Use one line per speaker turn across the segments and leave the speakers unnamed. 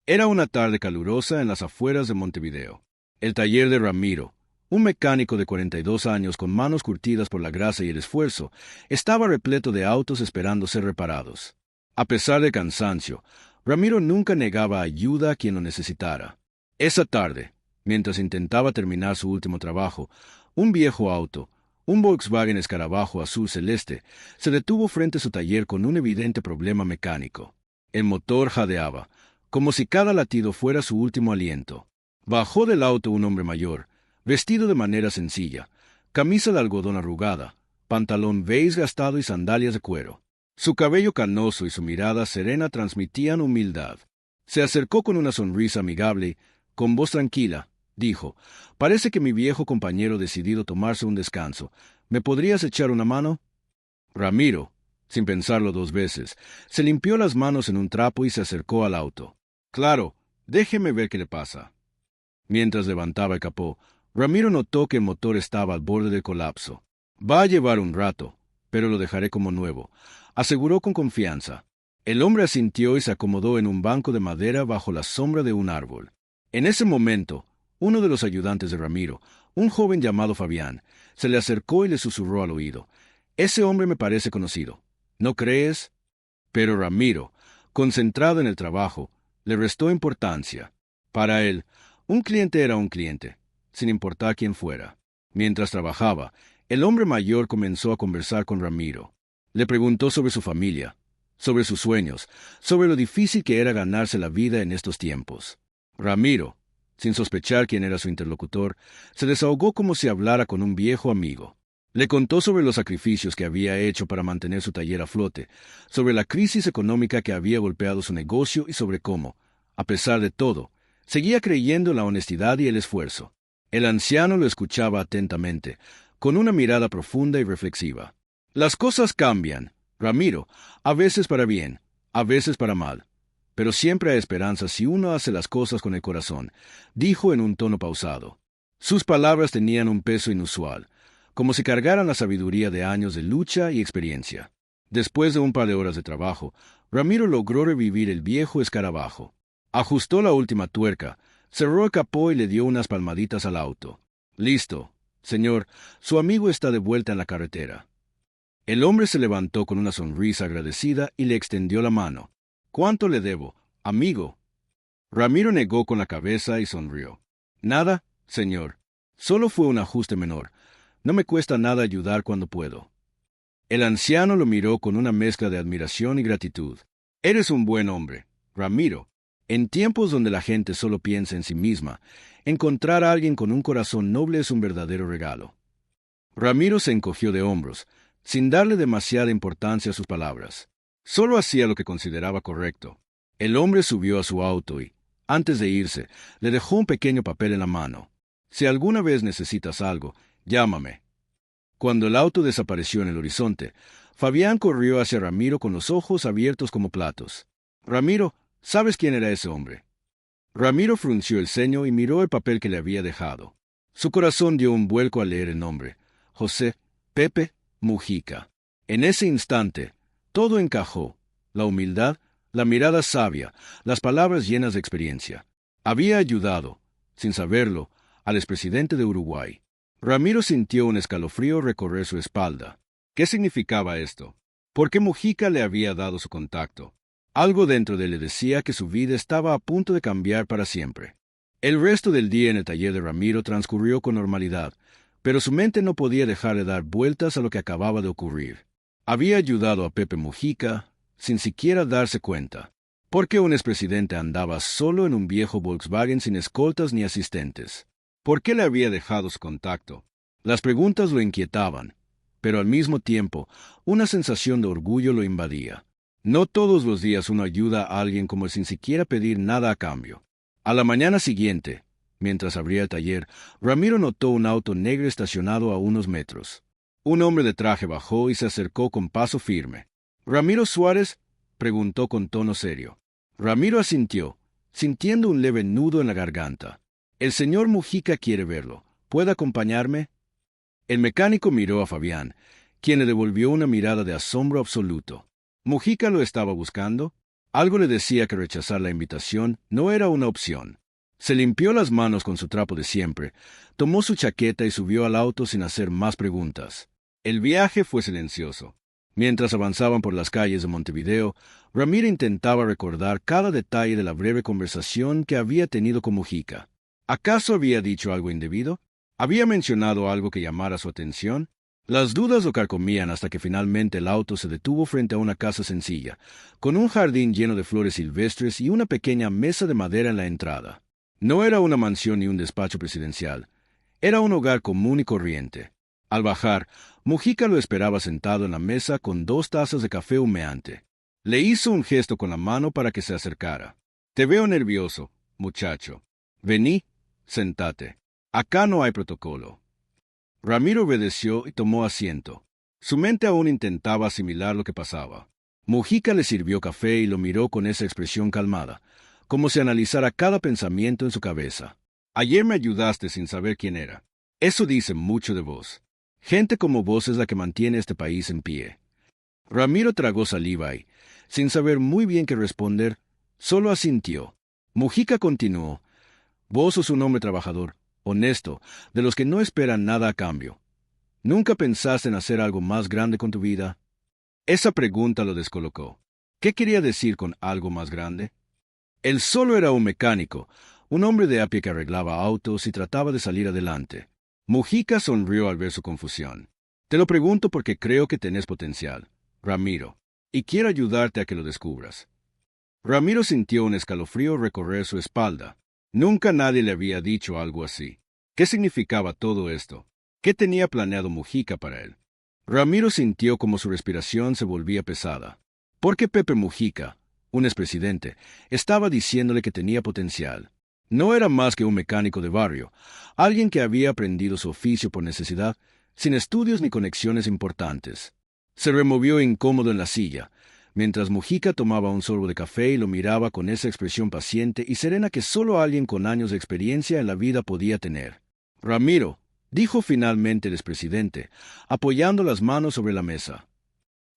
Era una tarde calurosa en las afueras de Montevideo. El taller de Ramiro, un mecánico de 42 años con manos curtidas por la grasa y el esfuerzo, estaba repleto de autos esperando ser reparados. A pesar de cansancio, Ramiro nunca negaba ayuda a quien lo necesitara. Esa tarde, mientras intentaba terminar su último trabajo, un viejo auto, un Volkswagen Escarabajo azul celeste, se detuvo frente a su taller con un evidente problema mecánico. El motor jadeaba, como si cada latido fuera su último aliento. Bajó del auto un hombre mayor, vestido de manera sencilla, camisa de algodón arrugada, pantalón beige gastado y sandalias de cuero. Su cabello canoso y su mirada serena transmitían humildad. Se acercó con una sonrisa amigable y, con voz tranquila, dijo: «Parece que mi viejo compañero ha decidido tomarse un descanso. ¿Me podrías echar una mano?» Ramiro, sin pensarlo dos veces, se limpió las manos en un trapo y se acercó al auto. «Claro, déjeme ver qué le pasa». Mientras levantaba el capó, Ramiro notó que el motor estaba al borde del colapso. «Va a llevar un rato, pero lo dejaré como nuevo», aseguró con confianza. El hombre asintió y se acomodó en un banco de madera bajo la sombra de un árbol. En ese momento, uno de los ayudantes de Ramiro, un joven llamado Fabián, se le acercó y le susurró al oído: «Ese hombre me parece conocido. ¿No crees?» Pero Ramiro, concentrado en el trabajo, le restó importancia. Para él, un cliente era un cliente, sin importar quién fuera. Mientras trabajaba, el hombre mayor comenzó a conversar con Ramiro. Le preguntó sobre su familia, sobre sus sueños, sobre lo difícil que era ganarse la vida en estos tiempos. Ramiro, sin sospechar quién era su interlocutor, se desahogó como si hablara con un viejo amigo. Le contó sobre los sacrificios que había hecho para mantener su taller a flote, sobre la crisis económica que había golpeado su negocio y sobre cómo, a pesar de todo, seguía creyendo en la honestidad y el esfuerzo. El anciano lo escuchaba atentamente, con una mirada profunda y reflexiva. «Las cosas cambian, Ramiro, a veces para bien, a veces para mal. Pero siempre hay esperanza si uno hace las cosas con el corazón», dijo en un tono pausado. Sus palabras tenían un peso inusual, como si cargaran la sabiduría de años de lucha y experiencia. Después de un par de horas de trabajo, Ramiro logró revivir el viejo escarabajo. Ajustó la última tuerca, cerró el capó y le dio unas palmaditas al auto. «Listo, señor, su amigo está de vuelta en la carretera». El hombre se levantó con una sonrisa agradecida y le extendió la mano. «¿Cuánto le debo, amigo?» Ramiro negó con la cabeza y sonrió. «Nada, señor. Solo fue un ajuste menor. No me cuesta nada ayudar cuando puedo». El anciano lo miró con una mezcla de admiración y gratitud. «Eres un buen hombre, Ramiro. En tiempos donde la gente solo piensa en sí misma, encontrar a alguien con un corazón noble es un verdadero regalo». Ramiro se encogió de hombros, sin darle demasiada importancia a sus palabras. Solo hacía lo que consideraba correcto. El hombre subió a su auto y, antes de irse, le dejó un pequeño papel en la mano. «Si alguna vez necesitas algo, llámame». Cuando el auto desapareció en el horizonte, Fabián corrió hacia Ramiro con los ojos abiertos como platos. «Ramiro, ¿sabes quién era ese hombre?» Ramiro frunció el ceño y miró el papel que le había dejado. Su corazón dio un vuelco al leer el nombre: José Pepe Mujica. En ese instante, todo encajó: la humildad, la mirada sabia, las palabras llenas de experiencia. Había ayudado, sin saberlo, al expresidente de Uruguay. Ramiro sintió un escalofrío recorrer su espalda. ¿Qué significaba esto? ¿Por qué Mujica le había dado su contacto? Algo dentro de él le decía que su vida estaba a punto de cambiar para siempre. El resto del día en el taller de Ramiro transcurrió con normalidad, pero su mente no podía dejar de dar vueltas a lo que acababa de ocurrir. Había ayudado a Pepe Mujica sin siquiera darse cuenta. ¿Por qué un expresidente andaba solo en un viejo Volkswagen sin escoltas ni asistentes? ¿Por qué le había dejado su contacto? Las preguntas lo inquietaban, pero al mismo tiempo una sensación de orgullo lo invadía. No todos los días uno ayuda a alguien como sin siquiera pedir nada a cambio. A la mañana siguiente, mientras abría el taller, Ramiro notó un auto negro estacionado a unos metros. Un hombre de traje bajó y se acercó con paso firme. «¿Ramiro Suárez?», preguntó con tono serio. Ramiro asintió, sintiendo un leve nudo en la garganta. «El señor Mujica quiere verlo. ¿Puede acompañarme?». El mecánico miró a Fabián, quien le devolvió una mirada de asombro absoluto. «¿Mujica lo estaba buscando?». Algo le decía que rechazar la invitación no era una opción. Se limpió las manos con su trapo de siempre, tomó su chaqueta y subió al auto sin hacer más preguntas. El viaje fue silencioso. Mientras avanzaban por las calles de Montevideo, Ramiro intentaba recordar cada detalle de la breve conversación que había tenido con Mujica. ¿Acaso había dicho algo indebido? ¿Había mencionado algo que llamara su atención? Las dudas lo carcomían hasta que finalmente el auto se detuvo frente a una casa sencilla, con un jardín lleno de flores silvestres y una pequeña mesa de madera en la entrada. No era una mansión ni un despacho presidencial. Era un hogar común y corriente. Al bajar, Mujica lo esperaba sentado en la mesa con 2 tazas de café humeante. Le hizo un gesto con la mano para que se acercara. «Te veo nervioso, muchacho. Vení, sentate. Acá no hay protocolo». Ramiro obedeció y tomó asiento. Su mente aún intentaba asimilar lo que pasaba. Mujica le sirvió café y lo miró con esa expresión calmada, como si analizara cada pensamiento en su cabeza. «Ayer me ayudaste sin saber quién era. Eso dice mucho de vos. Gente como vos es la que mantiene este país en pie». Ramiro tragó saliva y, sin saber muy bien qué responder, solo asintió. Mujica continuó. «Vos sos un hombre trabajador, honesto, de los que no esperan nada a cambio. ¿Nunca pensaste en hacer algo más grande con tu vida?» Esa pregunta lo descolocó. ¿Qué quería decir con algo más grande? Él solo era un mecánico, un hombre de a pie que arreglaba autos y trataba de salir adelante. Mujica sonrió al ver su confusión. «Te lo pregunto porque creo que tenés potencial, Ramiro, y quiero ayudarte a que lo descubras». Ramiro sintió un escalofrío recorrer su espalda. Nunca nadie le había dicho algo así. ¿Qué significaba todo esto? ¿Qué tenía planeado Mujica para él? Ramiro sintió como su respiración se volvía pesada. Porque Pepe Mujica, un expresidente, estaba diciéndole que tenía potencial. No era más que un mecánico de barrio, alguien que había aprendido su oficio por necesidad, sin estudios ni conexiones importantes. Se removió incómodo en la silla, mientras Mujica tomaba un sorbo de café y lo miraba con esa expresión paciente y serena que solo alguien con años de experiencia en la vida podía tener. «Ramiro», dijo finalmente el expresidente, apoyando las manos sobre la mesa.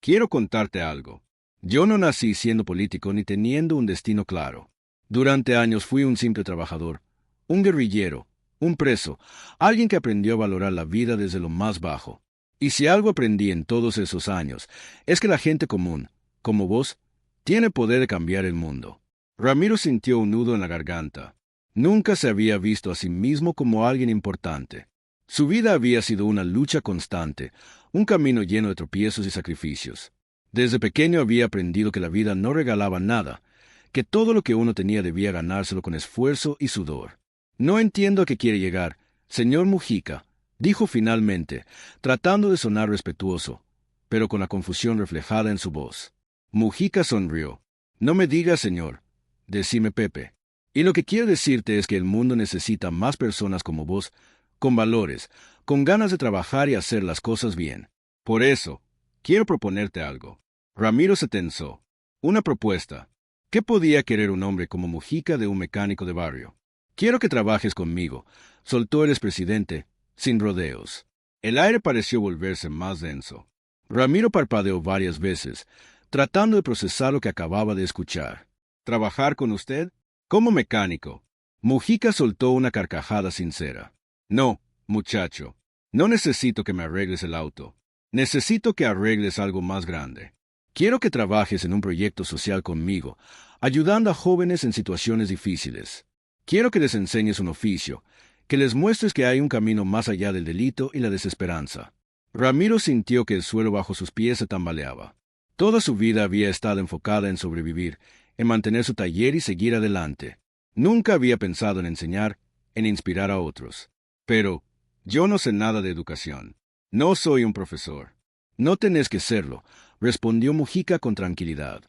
«Quiero contarte algo. Yo no nací siendo político ni teniendo un destino claro. Durante años fui un simple trabajador, un guerrillero, un preso, alguien que aprendió a valorar la vida desde lo más bajo. Y si algo aprendí en todos esos años, es que la gente común, como vos, tiene poder de cambiar el mundo». Ramiro sintió un nudo en la garganta. Nunca se había visto a sí mismo como alguien importante. Su vida había sido una lucha constante, un camino lleno de tropiezos y sacrificios. Desde pequeño había aprendido que la vida no regalaba nada, que todo lo que uno tenía debía ganárselo con esfuerzo y sudor. «No entiendo a qué quiere llegar, señor Mujica», dijo finalmente, tratando de sonar respetuoso, pero con la confusión reflejada en su voz. Mujica sonrió. «No me digas, señor. Decime Pepe. Y lo que quiero decirte es que el mundo necesita más personas como vos, con valores, con ganas de trabajar y hacer las cosas bien. Por eso, quiero proponerte algo». Ramiro se tensó. Una propuesta. ¿Qué podía querer un hombre como Mujica de un mecánico de barrio? «Quiero que trabajes conmigo», soltó el expresidente, sin rodeos. El aire pareció volverse más denso. Ramiro parpadeó varias veces, tratando de procesar lo que acababa de escuchar. «¿Trabajar con usted? Como mecánico». Mujica soltó una carcajada sincera. «No, muchacho. No necesito que me arregles el auto. Necesito que arregles algo más grande. Quiero que trabajes en un proyecto social conmigo, ayudando a jóvenes en situaciones difíciles. Quiero que les enseñes un oficio, que les muestres que hay un camino más allá del delito y la desesperanza». Ramiro sintió que el suelo bajo sus pies se tambaleaba. Toda su vida había estado enfocada en sobrevivir, en mantener su taller y seguir adelante. Nunca había pensado en enseñar, en inspirar a otros. «Pero yo no sé nada de educación. No soy un profesor». «No tenés que serlo», respondió Mujica con tranquilidad.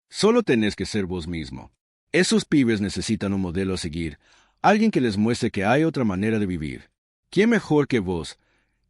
«Solo tenés que ser vos mismo. Esos pibes necesitan un modelo a seguir, alguien que les muestre que hay otra manera de vivir. ¿Quién mejor que vos,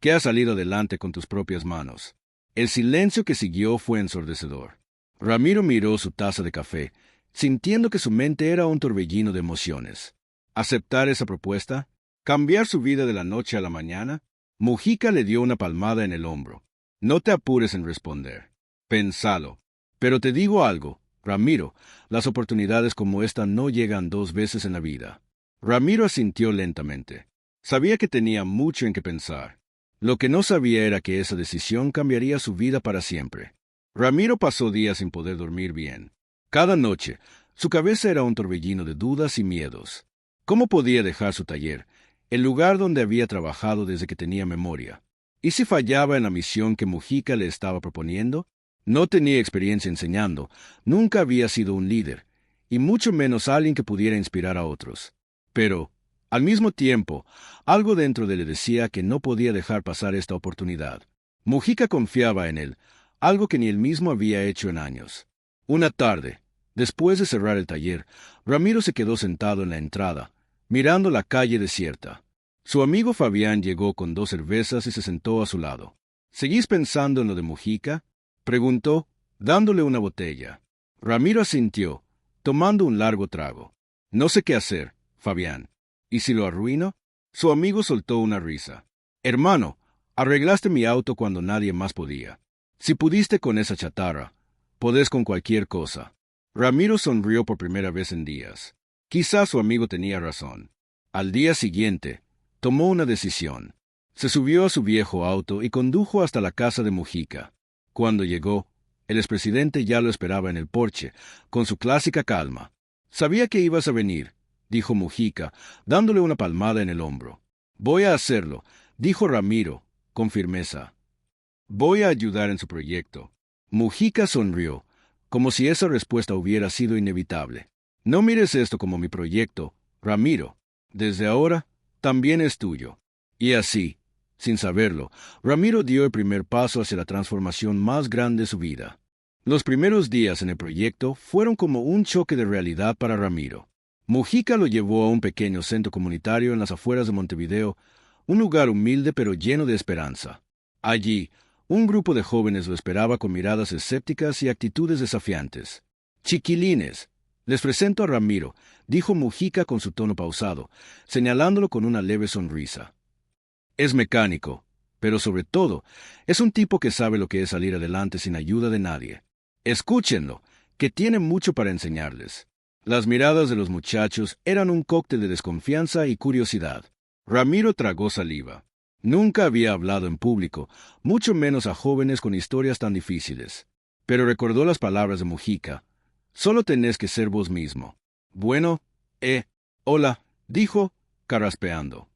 que has salido adelante con tus propias manos?» El silencio que siguió fue ensordecedor. Ramiro miró su taza de café, sintiendo que su mente era un torbellino de emociones. ¿Aceptar esa propuesta? ¿Cambiar su vida de la noche a la mañana? Mujica le dio una palmada en el hombro. «No te apures en responder. Pensalo. Pero te digo algo, Ramiro, las oportunidades como esta no llegan 2 veces en la vida. Ramiro asintió lentamente. Sabía que tenía mucho en qué pensar. Lo que no sabía era que esa decisión cambiaría su vida para siempre. Ramiro pasó días sin poder dormir bien. Cada noche, su cabeza era un torbellino de dudas y miedos. ¿Cómo podía dejar su taller, el lugar donde había trabajado desde que tenía memoria? ¿Y si fallaba en la misión que Mujica le estaba proponiendo? No tenía experiencia enseñando, nunca había sido un líder, y mucho menos alguien que pudiera inspirar a otros. Pero, al mismo tiempo, algo dentro de él le decía que no podía dejar pasar esta oportunidad. Mujica confiaba en él, algo que ni él mismo había hecho en años. Una tarde, después de cerrar el taller, Ramiro se quedó sentado en la entrada, mirando la calle desierta. Su amigo Fabián llegó con 2 cervezas y se sentó a su lado. ¿Seguís pensando en lo de Mujica?, preguntó, dándole una botella. Ramiro asintió, tomando un largo trago. No sé qué hacer, Fabián. ¿Y si lo arruino? Su amigo soltó una risa. Hermano, arreglaste mi auto cuando nadie más podía. Si pudiste con esa chatarra, podés con cualquier cosa. Ramiro sonrió por primera vez en días. Quizás su amigo tenía razón. Al día siguiente, tomó una decisión. Se subió a su viejo auto y condujo hasta la casa de Mujica. Cuando llegó, el expresidente ya lo esperaba en el porche, con su clásica calma. Sabía que ibas a venir, dijo Mujica, dándole una palmada en el hombro. Voy a hacerlo, dijo Ramiro, con firmeza. Voy a ayudar en su proyecto. Mujica sonrió, como si esa respuesta hubiera sido inevitable. No mires esto como mi proyecto, Ramiro. Desde ahora, también es tuyo. Y así, sin saberlo, Ramiro dio el primer paso hacia la transformación más grande de su vida. Los primeros días en el proyecto fueron como un choque de realidad para Ramiro. Mujica lo llevó a un pequeño centro comunitario en las afueras de Montevideo, un lugar humilde pero lleno de esperanza. Allí, un grupo de jóvenes lo esperaba con miradas escépticas y actitudes desafiantes. Chiquilines, les presento a Ramiro, dijo Mujica con su tono pausado, señalándolo con una leve sonrisa. Es mecánico, pero sobre todo, es un tipo que sabe lo que es salir adelante sin ayuda de nadie. Escúchenlo, que tiene mucho para enseñarles. Las miradas de los muchachos eran un cóctel de desconfianza y curiosidad. Ramiro tragó saliva. Nunca había hablado en público, mucho menos a jóvenes con historias tan difíciles. Pero recordó las palabras de Mujica. Solo tenés que ser vos mismo. Bueno, hola, dijo, carraspeando.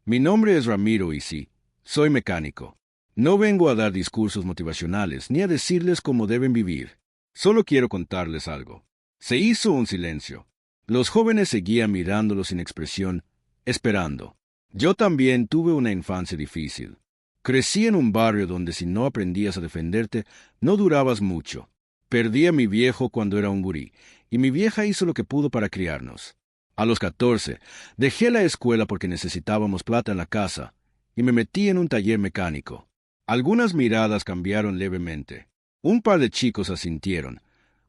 Mi nombre es Ramiro y sí, soy mecánico. No vengo a dar discursos motivacionales ni a decirles cómo deben vivir. Solo quiero contarles algo. Se hizo un silencio. Los jóvenes seguían mirándolo sin expresión, esperando. Yo también tuve una infancia difícil. Crecí en un barrio donde si no aprendías a defenderte, no durabas mucho. Perdí a mi viejo cuando era un gurí, y mi vieja hizo lo que pudo para criarnos. A los 14, dejé la escuela porque necesitábamos plata en la casa, y me metí en un taller mecánico. Algunas miradas cambiaron levemente. Un par de chicos asintieron,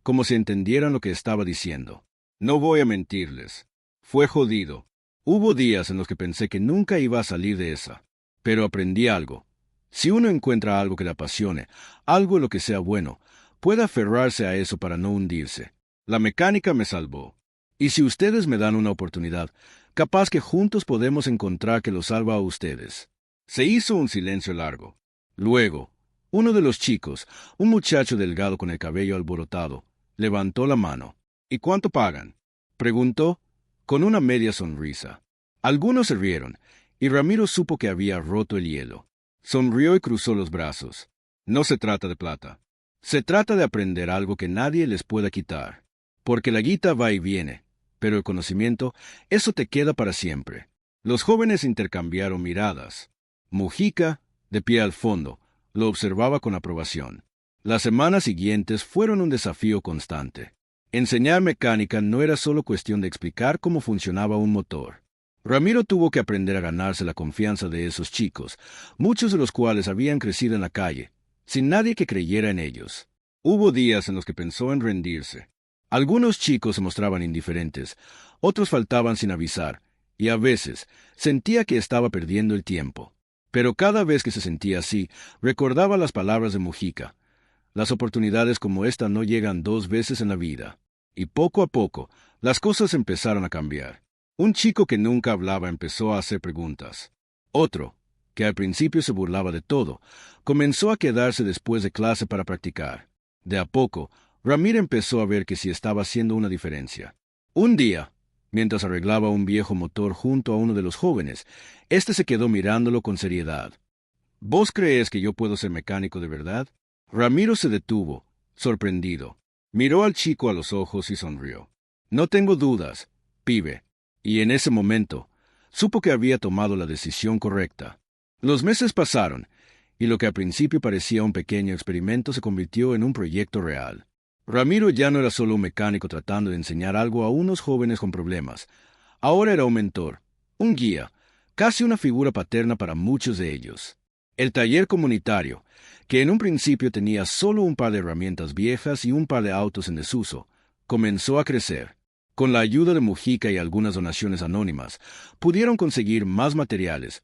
como si entendieran lo que estaba diciendo. No voy a mentirles. Fue jodido. Hubo días en los que pensé que nunca iba a salir de esa. Pero aprendí algo. Si uno encuentra algo que le apasione, algo en lo que sea bueno, puede aferrarse a eso para no hundirse. La mecánica me salvó. Y si ustedes me dan una oportunidad, capaz que juntos podemos encontrar que lo salva a ustedes. Se hizo un silencio largo. Luego, uno de los chicos, un muchacho delgado con el cabello alborotado, levantó la mano. ¿Y cuánto pagan?, preguntó, con una media sonrisa. Algunos se rieron, y Ramiro supo que había roto el hielo. Sonrió y cruzó los brazos. No se trata de plata. Se trata de aprender algo que nadie les pueda quitar. Porque la guita va y viene, pero el conocimiento, eso te queda para siempre. Los jóvenes intercambiaron miradas. Mujica, de pie al fondo, lo observaba con aprobación. Las semanas siguientes fueron un desafío constante. Enseñar mecánica no era solo cuestión de explicar cómo funcionaba un motor. Ramiro tuvo que aprender a ganarse la confianza de esos chicos, muchos de los cuales habían crecido en la calle, sin nadie que creyera en ellos. Hubo días en los que pensó en rendirse. Algunos chicos se mostraban indiferentes, otros faltaban sin avisar, y a veces sentía que estaba perdiendo el tiempo. Pero cada vez que se sentía así, recordaba las palabras de Mujica. Las oportunidades como esta no llegan 2 veces en la vida. Y poco a poco, las cosas empezaron a cambiar. Un chico que nunca hablaba empezó a hacer preguntas. Otro, que al principio se burlaba de todo, comenzó a quedarse después de clase para practicar. De a poco, Ramiro empezó a ver que sí estaba haciendo una diferencia. Un día, mientras arreglaba un viejo motor junto a uno de los jóvenes, éste se quedó mirándolo con seriedad. ¿Vos crees que yo puedo ser mecánico de verdad? Ramiro se detuvo, sorprendido. Miró al chico a los ojos y sonrió. No tengo dudas, pibe. Y en ese momento, supo que había tomado la decisión correcta. Los meses pasaron, y lo que al principio parecía un pequeño experimento se convirtió en un proyecto real. Ramiro ya no era solo un mecánico tratando de enseñar algo a unos jóvenes con problemas. Ahora era un mentor, un guía, casi una figura paterna para muchos de ellos. El taller comunitario, que en un principio tenía solo un par de herramientas viejas y un par de autos en desuso, comenzó a crecer. Con la ayuda de Mujica y algunas donaciones anónimas, pudieron conseguir más materiales,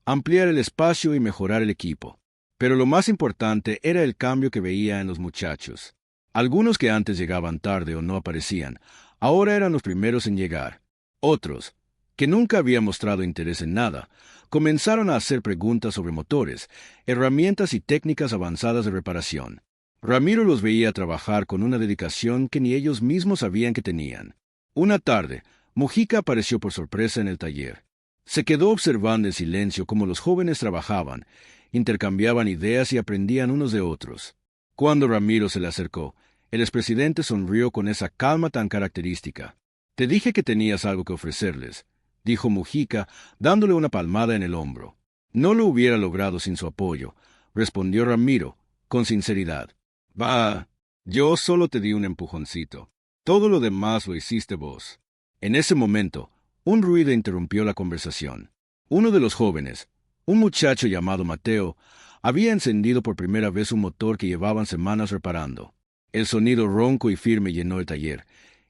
ampliar el espacio y mejorar el equipo. Pero lo más importante era el cambio que veía en los muchachos. Algunos que antes llegaban tarde o no aparecían, ahora eran los primeros en llegar. Otros, que nunca habían mostrado interés en nada, comenzaron a hacer preguntas sobre motores, herramientas y técnicas avanzadas de reparación. Ramiro los veía trabajar con una dedicación que ni ellos mismos sabían que tenían. Una tarde, Mujica apareció por sorpresa en el taller. Se quedó observando en silencio cómo los jóvenes trabajaban, intercambiaban ideas y aprendían unos de otros. Cuando Ramiro se le acercó, el expresidente sonrió con esa calma tan característica. «Te dije que tenías algo que ofrecerles», dijo Mujica, dándole una palmada en el hombro. «No lo hubiera logrado sin su apoyo», respondió Ramiro, con sinceridad. «Bah, yo solo te di un empujoncito. Todo lo demás lo hiciste vos». En ese momento, un ruido interrumpió la conversación. Uno de los jóvenes, un muchacho llamado Mateo, había encendido por primera vez un motor que llevaban semanas reparando. El sonido ronco y firme llenó el taller,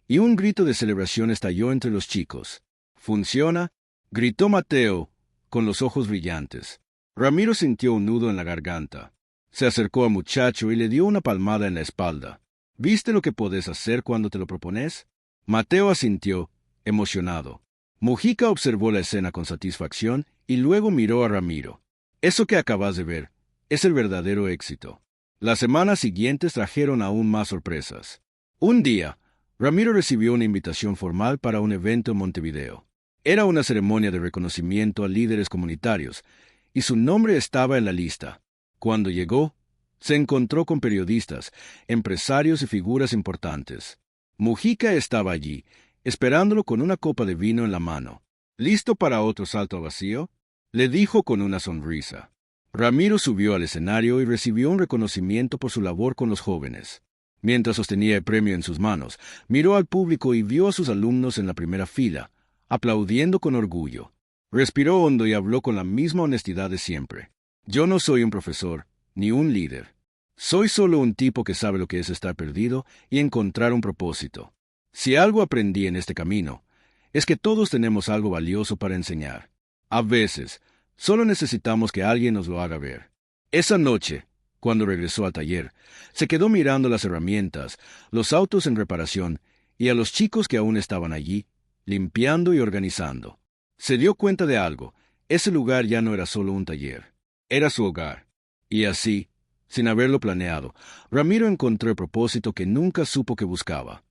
y un grito de celebración estalló entre los chicos. «¿Funciona?», gritó Mateo, con los ojos brillantes. Ramiro sintió un nudo en la garganta. Se acercó al muchacho y le dio una palmada en la espalda. «¿Viste lo que podés hacer cuando te lo propones?». Mateo asintió, emocionado. Mujica observó la escena con satisfacción y luego miró a Ramiro. «Eso que acabas de ver es el verdadero éxito». Las semanas siguientes trajeron aún más sorpresas. Un día, Ramiro recibió una invitación formal para un evento en Montevideo. Era una ceremonia de reconocimiento a líderes comunitarios, y su nombre estaba en la lista. Cuando llegó, se encontró con periodistas, empresarios y figuras importantes. Mujica estaba allí, esperándolo con una copa de vino en la mano. «¿Listo para otro salto al vacío?», le dijo con una sonrisa. Ramiro subió al escenario y recibió un reconocimiento por su labor con los jóvenes. Mientras sostenía el premio en sus manos, miró al público y vio a sus alumnos en la primera fila, aplaudiendo con orgullo. Respiró hondo y habló con la misma honestidad de siempre. «Yo no soy un profesor, ni un líder. Soy solo un tipo que sabe lo que es estar perdido y encontrar un propósito. Si algo aprendí en este camino, es que todos tenemos algo valioso para enseñar. A veces, solo necesitamos que alguien nos lo haga ver». Esa noche, cuando regresó al taller, se quedó mirando las herramientas, los autos en reparación y a los chicos que aún estaban allí, limpiando y organizando. Se dio cuenta de algo: ese lugar ya no era solo un taller, era su hogar. Y así, sin haberlo planeado, Ramiro encontró el propósito que nunca supo que buscaba.